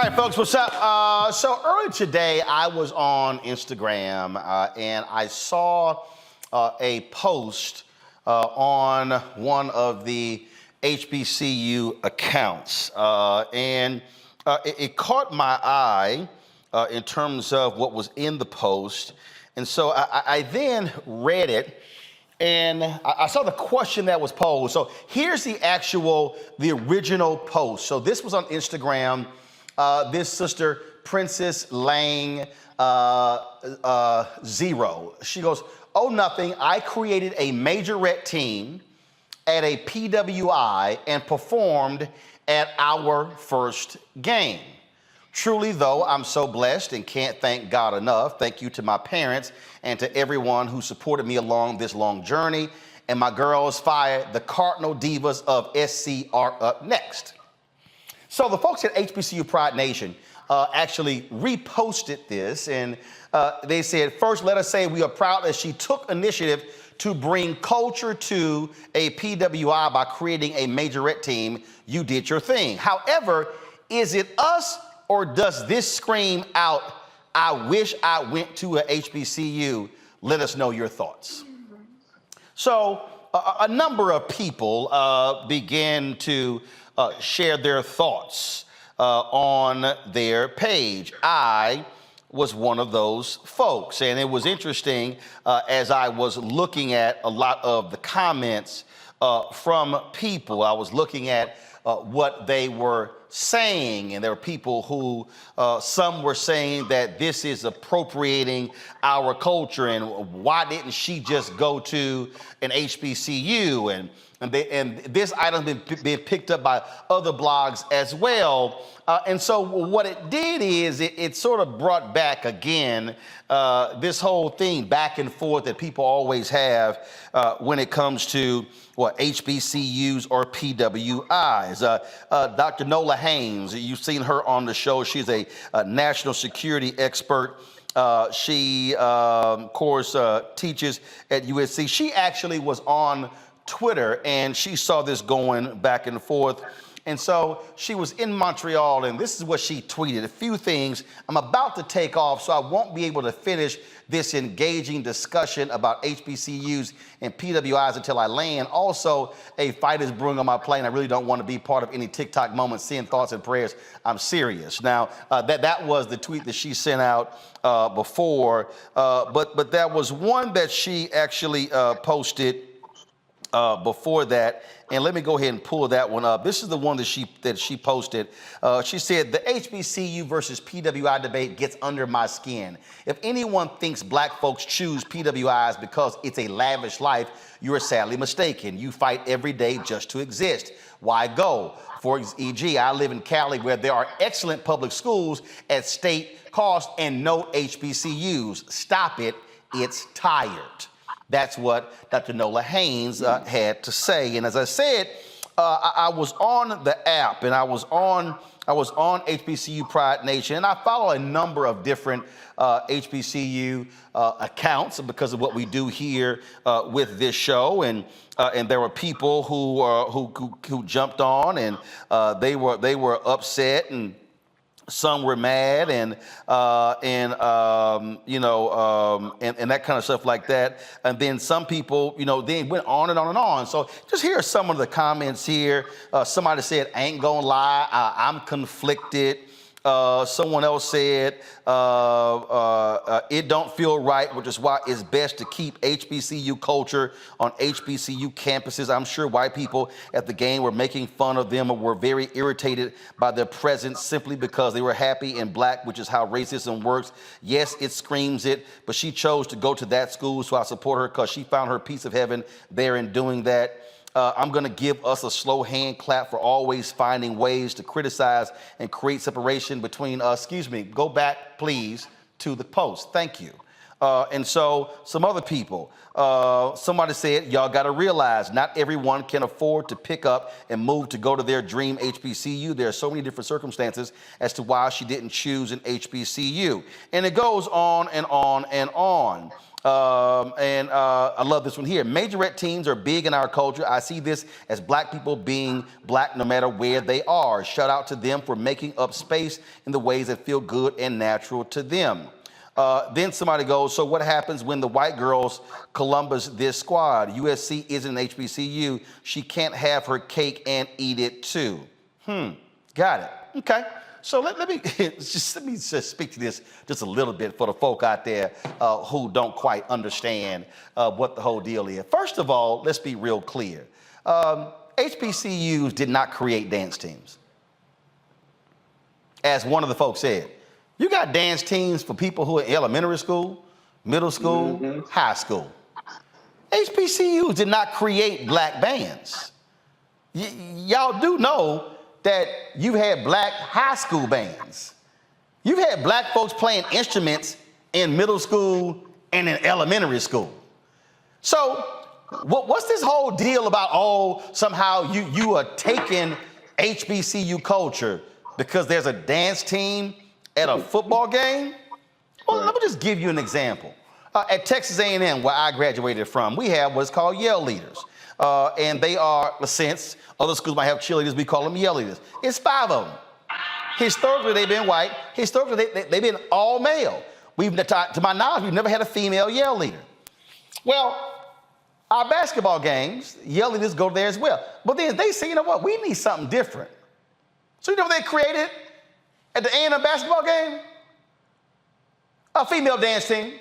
right, folks, what's up? So earlier today, I was on Instagram and I saw a post on one of the HBCU accounts. It caught my eye in terms of what was in the post. And so I then read it. And I saw the question that was posed. So here's the original post. So this was on Instagram. This sister, Princess Lang 0. She goes, "Oh, nothing. I created a majorette team at a PWI and performed at our first game. Truly, though, I'm so blessed and can't thank God enough. Thank you to my parents and to everyone who supported me along this long journey. And my girls fire, the Cardinal Divas of SC are up next." So the folks at HBCU Pride Nation actually reposted this, and they said, "First, let us say we are proud that she took initiative to bring culture to a PWI by creating a majorette team. You did your thing. However, is it us or does this scream out, I wish I went to a HBCU? Let us know your thoughts." So a number of people began to share their thoughts on their page. I was one of those folks. And it was interesting as I was looking at a lot of the comments from people. I was looking at what they were saying, and there were people who, some were saying that this is appropriating our culture, and why didn't she just go to an HBCU? And this item been picked up by other blogs as well. And so what it did is it sort of brought back again this whole thing back and forth that people always have when it comes to HBCUs or PWIs. Dr. Nola Haynes, you've seen her on the show. She's a national security expert. She, of course, teaches at USC. She actually was on Twitter and she saw this going back and forth. And so she was in Montreal, and this is what she tweeted. A few things. I'm about to take off, so I won't be able to finish this engaging discussion about HBCUs and PWIs until I land. Also, a fight is brewing on my plane. I really don't want to be part of any TikTok moments, seeing thoughts and prayers. I'm serious. Now, that was the tweet that she sent out before, but that was one that she actually posted before that. And let me go ahead and pull that one up. This is the one that she posted. She said, "The HBCU versus PWI debate gets under my skin. If anyone thinks black folks choose PWIs because it's a lavish life, you are sadly mistaken. You fight every day just to exist. Why go? For e.g., I live in Cali where there are excellent public schools at state cost and no HBCUs. Stop it. It's tired." That's what Dr. Nola Haynes had to say. And as I said, I was on the app and I was on HBCU Pride Nation, and I follow a number of different HBCU accounts because of what we do here with this show. And there were people who jumped on, and they were upset, and some were mad, and that kind of stuff like that. And then some people, then went on and on and on. So just here are some of the comments here. Somebody said, "I ain't gonna lie, I'm conflicted." Someone else said, "It don't feel right, which is why it's best to keep HBCU culture on HBCU campuses. I'm sure white people at the game were making fun of them or were very irritated by their presence simply because they were happy and black, which is how racism works. Yes, it screams it, but she chose to go to that school, so I support her because she found her piece of heaven there in doing that. I'm going to give us a slow hand clap for always finding ways to criticize and create separation between us." Excuse me, go back, please, to the post. Thank you. And so some other people, somebody said, "Y'all got to realize not everyone can afford to pick up and move to go to their dream HBCU. There are so many different circumstances as to why she didn't choose an HBCU." And it goes on and on and on. I love this one here. Majorette teams are big in our culture. I see this as black people being black no matter where they are. Shout out to them for making up space in the ways that feel good and natural to them. Then somebody goes, so what happens when the white girls Columbus this squad? USC isn't an HBCU. She can't have her cake and eat it too. Got it. Okay. So let me just speak to this just a little bit for the folk out there who don't quite understand what the whole deal is. First of all, let's be real clear. HBCUs did not create dance teams. As one of the folks said, you got dance teams for people who are in elementary school, middle school, high school. HBCUs did not create black bands. Y'all do know that you've had black high school bands. You've had black folks playing instruments in middle school and in elementary school. So what's this whole deal about, oh, somehow you are taking HBCU culture because there's a dance team at a football game? Well, let me just give you an example. At Texas A&M, where I graduated from, we have what's called yell leaders. And they are, in a sense, other schools might have cheerleaders, we call them yell leaders. It's 5 of them. Historically, they've been white. Historically, they've been all male. To my knowledge, we've never had a female yell leader. Well, our basketball games, yell leaders go there as well. But then they say, you know what, we need something different. So you know what they created at the A&M basketball game? A female dance team.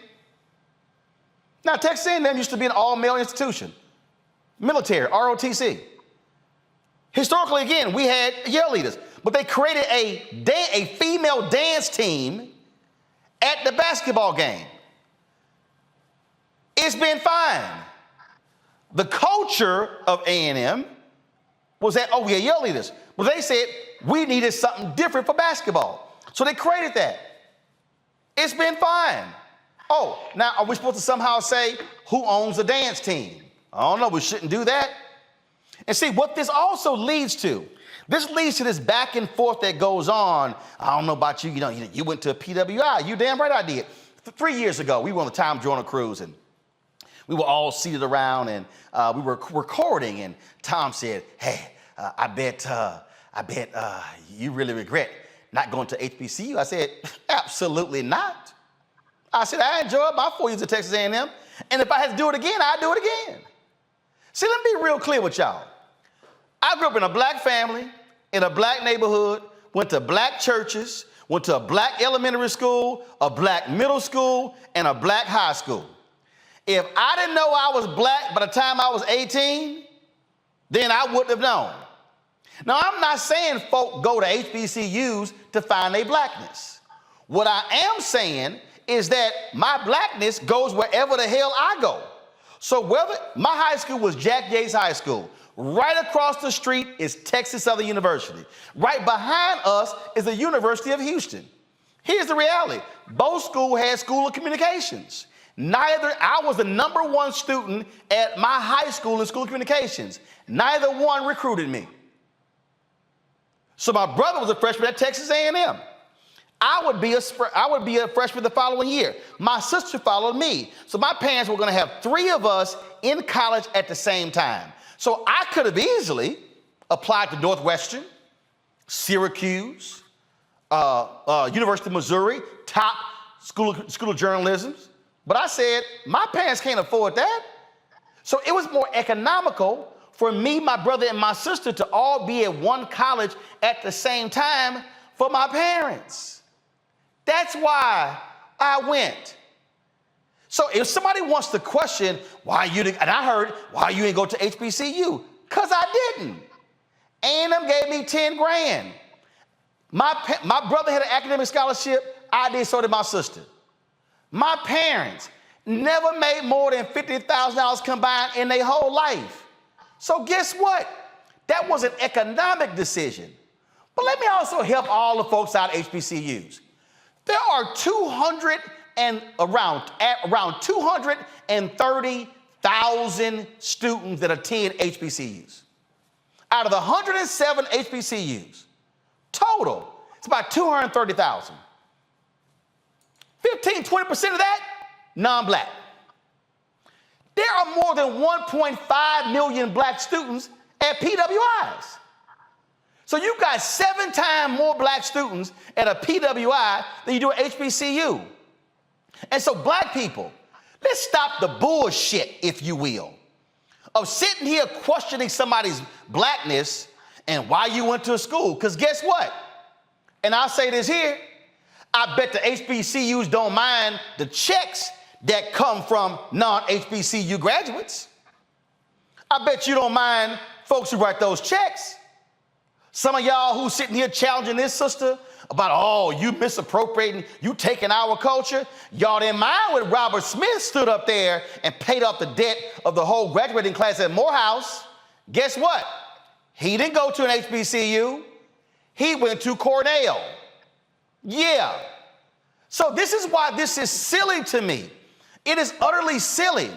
Now, Texas A&M used to be an all-male institution. Military, ROTC. Historically, again, we had yell leaders, but they created a female dance team at the basketball game. It's been fine. The culture of A&M was that, oh, we had yell leaders, but they said we needed something different for basketball. So they created that. It's been fine. Oh, now are we supposed to somehow say who owns the dance team? I don't know, we shouldn't do that. And see, what this also leads to, this back and forth that goes on. I don't know about you, you went to a PWI, you damn right I did. 3 years ago, we were on the Time Journal cruise and we were all seated around and we were recording and Tom said, hey, I bet you really regret not going to HBCU. I said, absolutely not. I said, I enjoyed my 4 years at Texas A&M, and if I had to do it again, I'd do it again. See, let me be real clear with y'all. I grew up in a black family, in a black neighborhood, went to black churches, went to a black elementary school, a black middle school, and a black high school. If I didn't know I was black by the time I was 18, then I wouldn't have known. Now, I'm not saying folk go to HBCUs to find their blackness. What I am saying is that my blackness goes wherever the hell I go. So whether my high school was Jack Yates High School, right across the street is Texas Southern University. Right behind us is the University of Houston. Here's the reality. Both schools had School of Communications. I was the #1 student at my high school in School of Communications. Neither one recruited me. So my brother was a freshman at Texas A&M. I would be a freshman the following year. My sister followed me. So my parents were going to have 3 of us in college at the same time. So I could have easily applied to Northwestern, Syracuse, University of Missouri, top school of journalism. But I said, my parents can't afford that. So it was more economical for me, my brother, and my sister to all be at one college at the same time for my parents. That's why I went. So if somebody wants to question why you didn't, and I heard why you didn't go to HBCU, because I didn't. A&M gave me 10 grand. My brother had an academic scholarship. I did, so did my sister. My parents never made more than $50,000 combined in their whole life. So guess what? That was an economic decision. But let me also help all the folks out of HBCUs. There are around 230,000 students that attend HBCUs. Out of the 107 HBCUs, total, it's about 230,000. 15, 20% of that, non-black. more than 1.5 million black students at PWIs. So you got 7 times more black students at a PWI than you do at HBCU. And so black people, let's stop the bullshit, if you will, of sitting here questioning somebody's blackness and why you went to a school. Because guess what? And I'll say this here, I bet the HBCUs don't mind the checks that come from non-HBCU graduates. I bet you don't mind folks who write those checks. Some of y'all who sitting here challenging this sister about, oh, you misappropriating, you taking our culture. Y'all didn't mind when Robert Smith stood up there and paid off the debt of the whole graduating class at Morehouse. Guess what? He didn't go to an HBCU. He went to Cornell. Yeah. So this is why this is silly to me. It is utterly silly.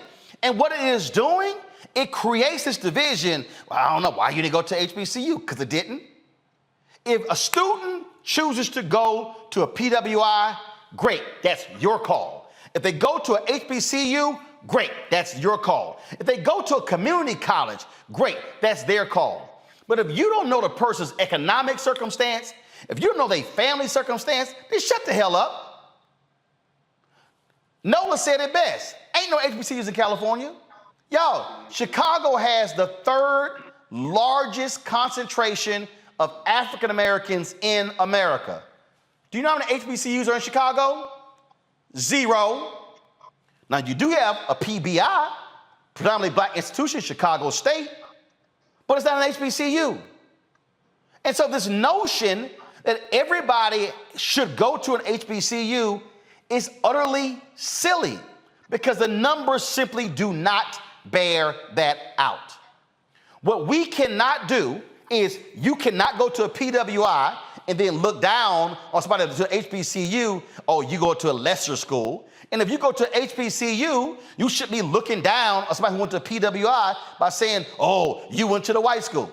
And what it is doing, it creates this division. Well, I don't know why you didn't go to HBCU, because it didn't. If a student chooses to go to a PWI, great, that's your call. If they go to a HBCU, great, that's your call. If they go to a community college, great, that's their call. But if you don't know the person's economic circumstance, if you don't know their family circumstance, then shut the hell up. Nola said it best. Ain't no HBCUs in California. Y'all, Chicago has the 3rd largest concentration of African Americans in America. Do you know how many HBCUs are in Chicago? 0. Now, you do have a PBI, predominantly black institution, Chicago State, but it's not an HBCU. And so this notion that everybody should go to an HBCU is utterly silly, because the numbers simply do not bear that out. What we cannot do is, you cannot go to a PWI and then look down on somebody to HBCU, oh, you go to a lesser school. And if you go to HBCU, you should be looking down on somebody who went to a PWI by saying, oh, you went to the white school.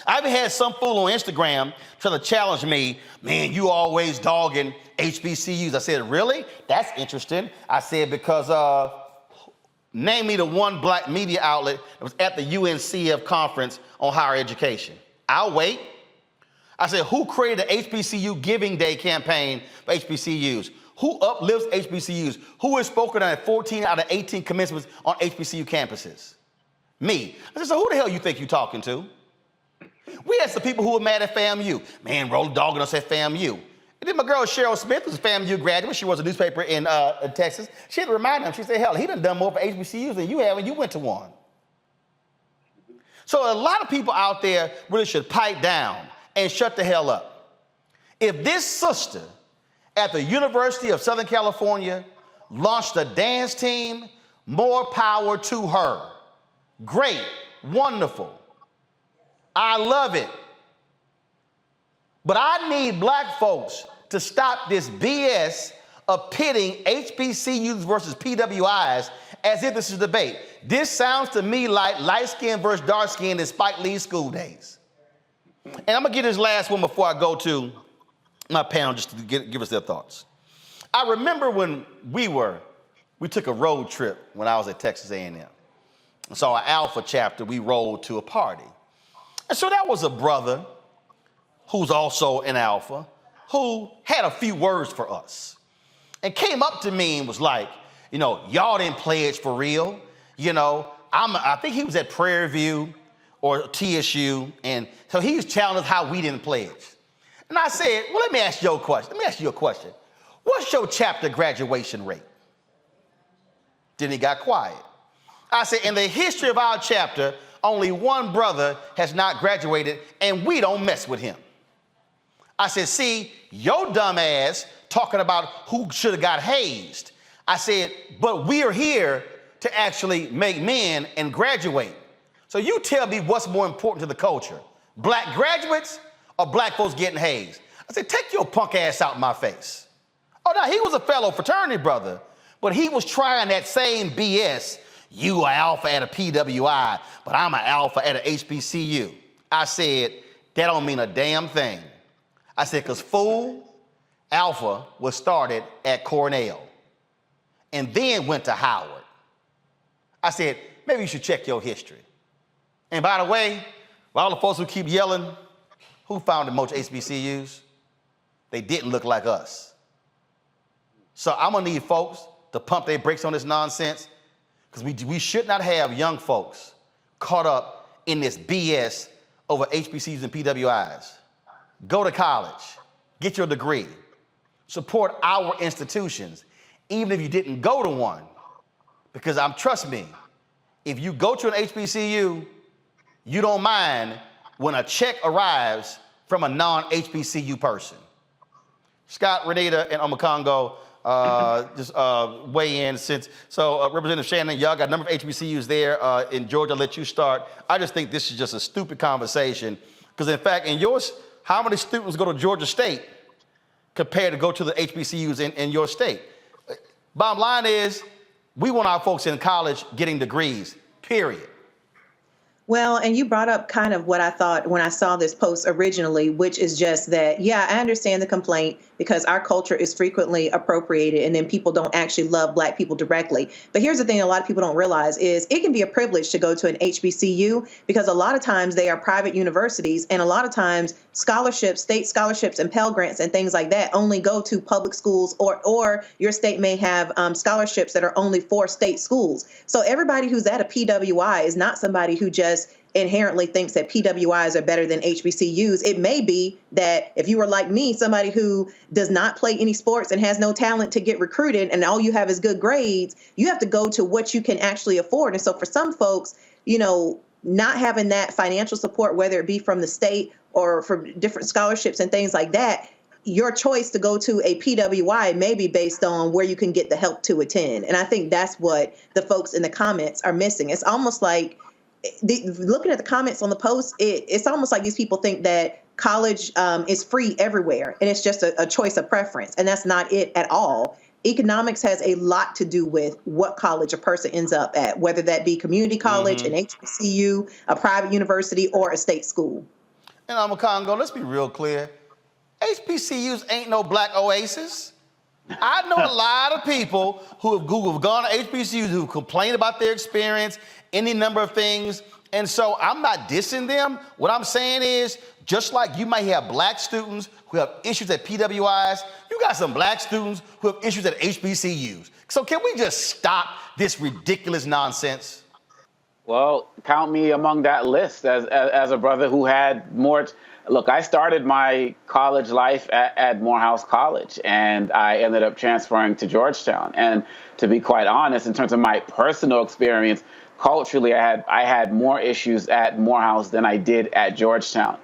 I even had some fool on Instagram trying to challenge me, man, you always dogging HBCUs. I said, really? That's interesting. I said, because name me the one black media outlet that was at the UNCF conference on higher education. I'll wait. I said, who created the HBCU Giving Day campaign for HBCUs? Who uplifts HBCUs? Who has spoken at 14 out of 18 commencements on HBCU campuses? Me. I said, so who the hell you think you're talking to? We had some people who were mad at FAMU. Man, Roland dogging us at FAMU. And then my girl Cheryl Smith was a FAMU graduate. She was a newspaper in Texas. She had to remind him, she said, hell, he done more for HBCUs than you have, and you went to one. So a lot of people out there really should pipe down and shut the hell up. If this sister at the University of Southern California launched a dance team, more power to her. Great, wonderful. I love it. But I need black folks to stop this BS of pitting HBCUs versus PWIs as if this is a debate. This sounds to me like light skin versus dark skin in Spike Lee's School Days. And I'm gonna get this last one before I go to my panel just to give us their thoughts. I remember when we took a road trip when I was at Texas A&M. So our Alpha chapter, we rolled to a party. And so that was a brother who's also an Alpha who had a few words for us and came up to me and was like, you know, y'all didn't pledge for real. You know, I think he was at Prairie View or TSU. And so he was telling us how we didn't pledge. And I said, well, let me ask you a question. What's your chapter graduation rate? Then he got quiet. I said, in the history of our chapter, only one brother has not graduated, and we don't mess with him. I said, see, your dumb ass talking about who should have got hazed. I said, but we are here to actually make men and graduate. So you tell me what's more important to the culture, black graduates or black folks getting hazed? I said, take your punk ass out my face. Oh, no, he was a fellow fraternity brother, but he was trying that same BS. You are alpha at a PWI, but I'm an alpha at a HBCU. I said, that don't mean a damn thing. I said, because fool, alpha was started at Cornell and then went to Howard. I said, maybe you should check your history. And by the way, all the folks who keep yelling, who founded most HBCUs? They didn't look like us. So I'm gonna need folks to pump their brakes on this nonsense, because we should not have young folks caught up in this BS over HBCUs and PWIs. Go to college, get your degree, support our institutions, even if you didn't go to one. Because trust me, if you go to an HBCU, you don't mind when a check arrives from a non-HBCU person. Scott, Renita, and Omakongo, just weigh in Representative Shannon, y'all got a number of HBCUs there in Georgia. I'll let you start. I just think this is just a stupid conversation, because in fact, in yours, how many students go to Georgia State compared to go to the HBCUs in your state? Bottom line is, we want our folks in college getting degrees, period. Well, and you brought up kind of what I thought when I saw this post originally, which is just that, yeah, I understand the complaint because our culture is frequently appropriated and then people don't actually love Black people directly. But here's the thing a lot of people don't realize is it can be a privilege to go to an HBCU because a lot of times they are private universities, and a lot of times scholarships, state scholarships and Pell Grants and things like that only go to public schools, or your state may have scholarships that are only for state schools. So everybody who's at a PWI is not somebody who just inherently thinks that PWIs are better than HBCUs. It may be that if you were like me, somebody who does not play any sports and has no talent to get recruited, and all you have is good grades, you have to go to what you can actually afford. And so for some folks, you know, not having that financial support, whether it be from the state or from different scholarships and things like that, your choice to go to a PWI may be based on where you can get the help to attend. And I think that's what the folks in the comments are missing. It's almost like, looking at the comments on the post, it's almost like these people think that college is free everywhere, and it's just a choice of preference, and that's not it at all. Economics has a lot to do with what college a person ends up at, whether that be community college, an HBCU, a private university, or a state school. And Omakongo, let's be real clear. HBCUs ain't no Black oasis. I know a lot of people who have gone to HBCUs who complain about their experience, any number of things. And so I'm not dissing them. What I'm saying is, just like you might have Black students who have issues at PWIs, you got some Black students who have issues at HBCUs. So can we just stop this ridiculous nonsense? Well, count me among that list as a brother who had more. Look, I started my college life at Morehouse College, and I ended up transferring to Georgetown. And to be quite honest, in terms of my personal experience, culturally, I had more issues at Morehouse than I did at Georgetown.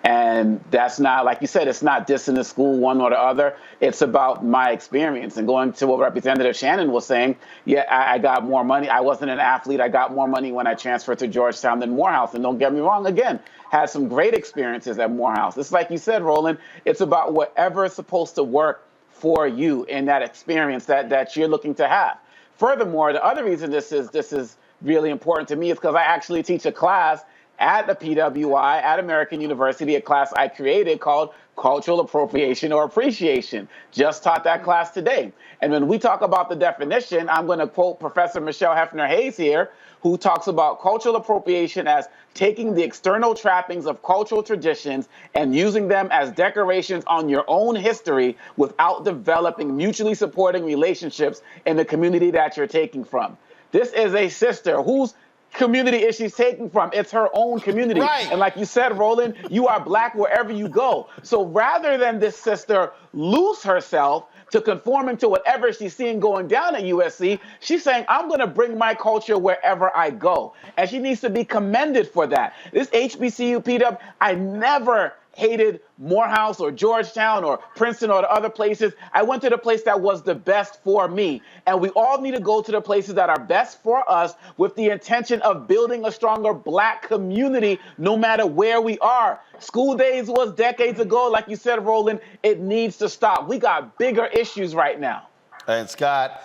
And that's not, like you said, it's not dissing the school one or the other. It's about my experience. And going to what Representative Shannon was saying, yeah, I got more money. I wasn't an athlete. I got more money when I transferred to Georgetown than Morehouse. And don't get me wrong, again, had some great experiences at Morehouse. It's like you said, Roland, it's about whatever is supposed to work for you in that experience that you're looking to have. Furthermore, the other reason this is really important to me is because I actually teach a class at the PWI at American University, a class I created called Cultural Appropriation or Appreciation. Just taught that class today. And when we talk about the definition, I'm going to quote Professor Michelle Hefner Hayes here, who talks about cultural appropriation as taking the external trappings of cultural traditions and using them as decorations on your own history without developing mutually supporting relationships in the community that you're taking from. This is a sister whose community is she's taking from. It's her own community. Right. And like you said, Roland, you are Black wherever you go. So rather than this sister lose herself to conforming to whatever she's seeing going down at USC, she's saying, I'm going to bring my culture wherever I go. And she needs to be commended for that. This HBCU, PW, I never hated Morehouse or Georgetown or Princeton or the other places. I went to the place that was the best for me. And we all need to go to the places that are best for us with the intention of building a stronger Black community no matter where we are. School days was decades ago. Like you said, Roland, it needs to stop. We got bigger issues right now. And Scott,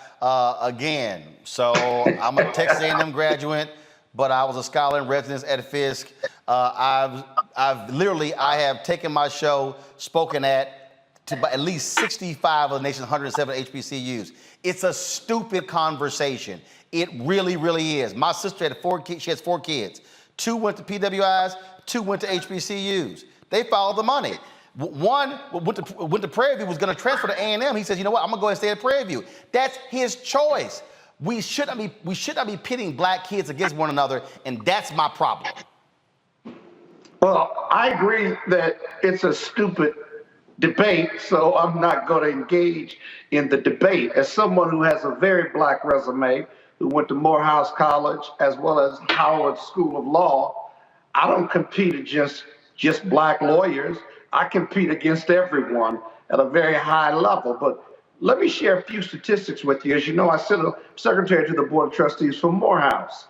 again, so I'm a Texas A&M graduate, but I was a scholar in residence at Fisk. I have taken my show, spoken at least 65 of the nation's 107 HBCUs. It's a stupid conversation. It really, really is. My sister had 4 kids. She has 4 kids. 2 went to PWIs, 2 went to HBCUs. They followed the money. One went to Prairie View, was going to transfer to A&M. He says, you know what, I'm going to go ahead and stay at Prairie View. That's his choice. We should not be pitting black kids against one another, and that's my problem. Well, I agree that it's a stupid debate, so I'm not going to engage in the debate. As someone who has a very black resume, who went to Morehouse College as well as Howard School of Law, I don't compete against just black lawyers. I compete against everyone at a very high level. But let me share a few statistics with you. As you know, I sit as secretary to the Board of Trustees for Morehouse.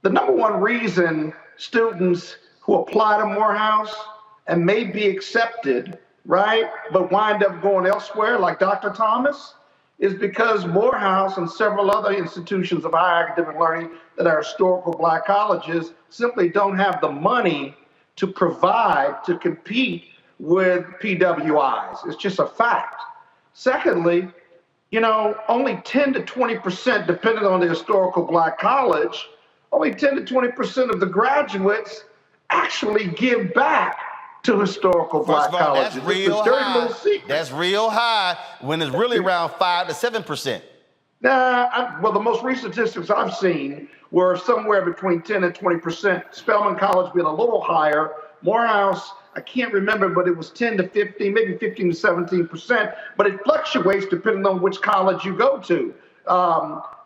The number one reason students who apply to Morehouse and may be accepted, right, but wind up going elsewhere, like Dr. Thomas, is because Morehouse and several other institutions of higher academic learning that are historical black colleges simply don't have the money to provide to compete with PWIs. It's just a fact. Secondly, you know, only 10 to 20%, depending on the historical black college, only 10 to 20% of the graduates actually give back to historical black colleges. That's real high. That's real high when it's really around 5 to 7%. Well, the most recent statistics I've seen were somewhere between 10 and 20%. Spelman College being a little higher. Morehouse, I can't remember, but it was 10 to 15, maybe 15 to 17%. But it fluctuates depending on which college you go to.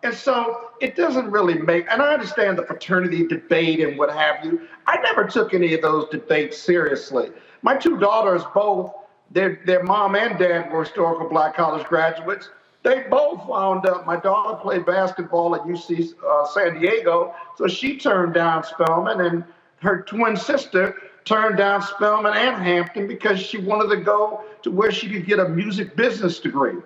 And so it doesn't really make, and I understand the fraternity debate and what have you. I never took any of those debates seriously. My 2 daughters both, their mom and dad were historical black college graduates. They both wound up, my daughter played basketball at UC San Diego, so she turned down Spelman, and her twin sister turned down Spelman and Hampton because she wanted to go to where she could get a music business degree.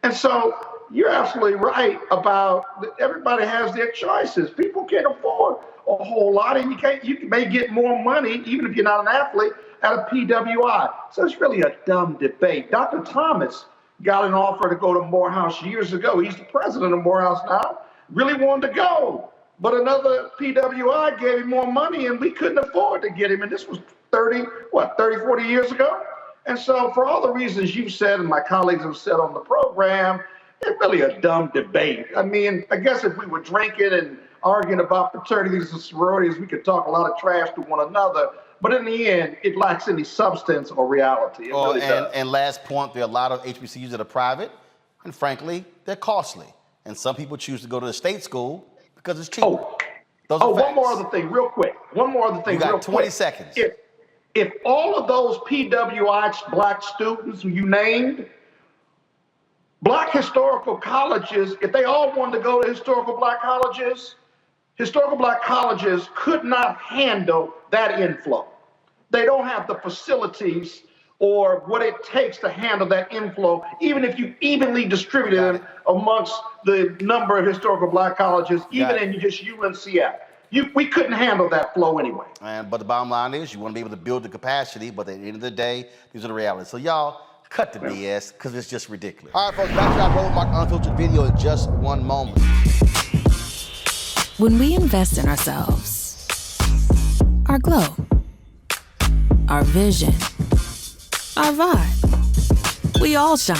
And so you're absolutely right about everybody has their choices. People can't afford a whole lot, and you may get more money, even if you're not an athlete, at a PWI. So it's really a dumb debate. Dr. Thomas got an offer to go to Morehouse years ago. He's the president of Morehouse now. Really wanted to go, but another PWI gave him more money, and we couldn't afford to get him. And this was 30, 40 years ago? And so for all the reasons you've said and my colleagues have said on the program, it's really a dumb debate. I mean, I guess if we were drinking and arguing about fraternities and sororities, we could talk a lot of trash to one another. But in the end, it lacks any substance or reality. It really does. And last point, there are a lot of HBCUs that are private, and frankly, they're costly. And some people choose to go to the state school because it's cheaper. One more other thing, real quick. You got 20 seconds. If all of those PWI black students who you named, black historical colleges, if they all wanted to go to historical black colleges could not handle that inflow. They don't have the facilities or what it takes to handle that inflow, even if you evenly distributed them amongst the number of historical black colleges, even in just UNCF. We couldn't handle that flow anyway. But the bottom line is you want to be able to build the capacity, but at the end of the day, these are the realities. So y'all, cut the BS, because it's just ridiculous. All right, folks, back to our Roland Martin Unfiltered video in just one moment. When we invest in ourselves, our glow, our vision, our vibe, we all shine.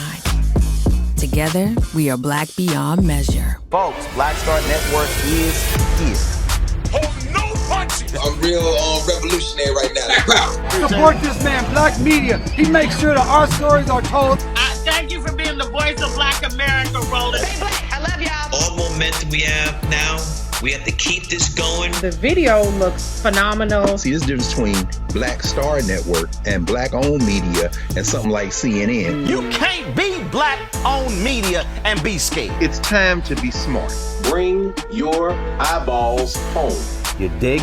Together, we are black beyond measure. Folks, Black Star Network is here. Oh, no punches! I'm real revolutionary right now. Support this man, Black Media. He makes sure that our stories are told. Thank you for being the voice of Black America, Roland. Stay black. I love y'all. All momentum we have now, we have to keep this going. The video looks phenomenal. See, there's a difference between Black Star Network and black-owned media and something like CNN. You can't be black-owned media and be scared. It's time to be smart. Bring your eyeballs home. You dig?